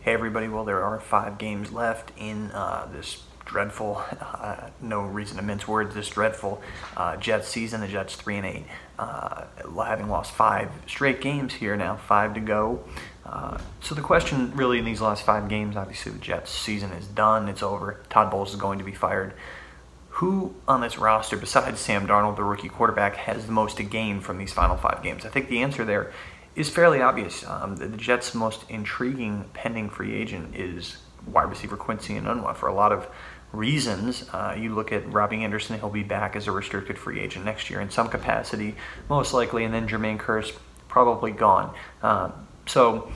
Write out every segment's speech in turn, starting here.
Hey everybody, well there are 5 games left in this dreadful, no reason to mince words, this dreadful Jets season. The Jets 3-8, having lost 5 straight games here now, 5 to go. So the question really in these last 5 games, obviously the Jets season is done, it's over. Todd Bowles is going to be fired. Who on this roster, besides Sam Darnold, the rookie quarterback, has the most to gain from these final 5 games? I think the answer there is fairly obvious. The Jets' most intriguing pending free agent is wide receiver Quincy Enunwa for a lot of reasons. You look at Robbie Anderson, he'll be back as a restricted free agent next year in some capacity, most likely, and then Jermaine Kearse probably gone. So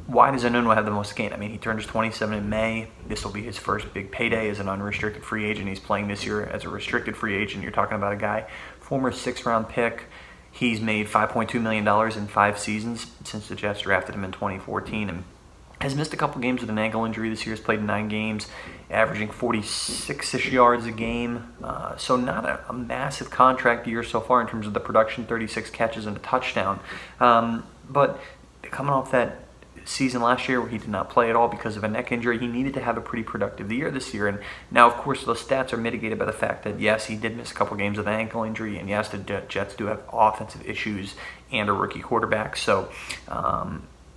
why does Enunwa have the most to gain? I mean, he turns 27 in May. This will be his first big payday as an unrestricted free agent. He's playing this year as a restricted free agent. You're talking about a guy, former 6th-round pick. He's made $5.2 million in 5 seasons since the Jets drafted him in 2014 and has missed a couple games with an ankle injury this year. Has played 9 games, averaging 46-ish yards a game. So not a massive contract year so far in terms of the production, 36 catches and a touchdown. But coming off that season last year where he did not play at all because of a neck injury, he needed to have a pretty productive year this year. And now, of course, those stats are mitigated by the fact that, yes, he did miss a couple games with an ankle injury, and yes, the Jets do have offensive issues and a rookie quarterback. So,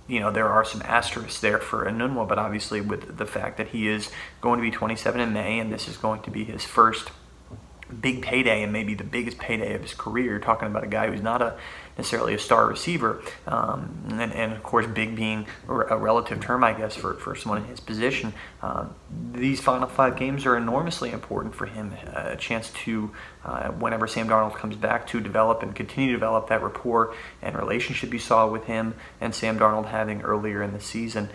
you know, there are some asterisks there for Enunwa, but obviously with the fact that he is going to be 27 in May, and this is going to be his first big payday and maybe the biggest payday of his career. You're talking about a guy who's not necessarily a star receiver, and of course big being a relative term, I guess, for someone in his position. These final 5 games are enormously important for him, a chance to, whenever Sam Darnold comes back, to develop and continue to develop that rapport and relationship you saw with him and Sam Darnold having earlier in the season.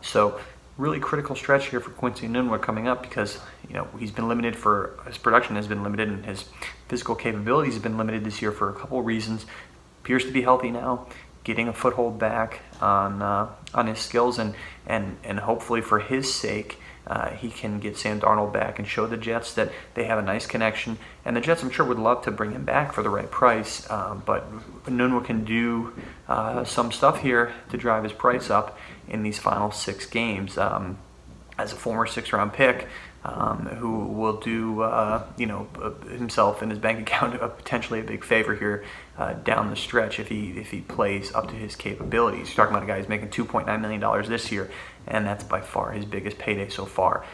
So really critical stretch here for Quincy Enunwa coming up, because you know he's been limited, for his production has been limited and his physical capabilities have been limited this year for a couple of reasons. Appears to be healthy now, getting a foothold back on his skills, and hopefully for his sake he can get Sam Darnold back and show the Jets that they have a nice connection. And the Jets, I'm sure, would love to bring him back for the right price, but Enunwa can do some stuff here to drive his price up in these final 6 games. As a former 6th-round pick, who will do you know, himself and his bank account potentially a big favor here down the stretch if he plays up to his capabilities. You're talking about a guy who's making $2.9 million this year, and that's by far his biggest payday so far.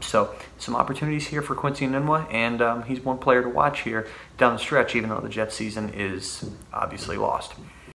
So some opportunities here for Quincy Enunwa, and he's one player to watch here down the stretch, even though the Jets season is obviously lost.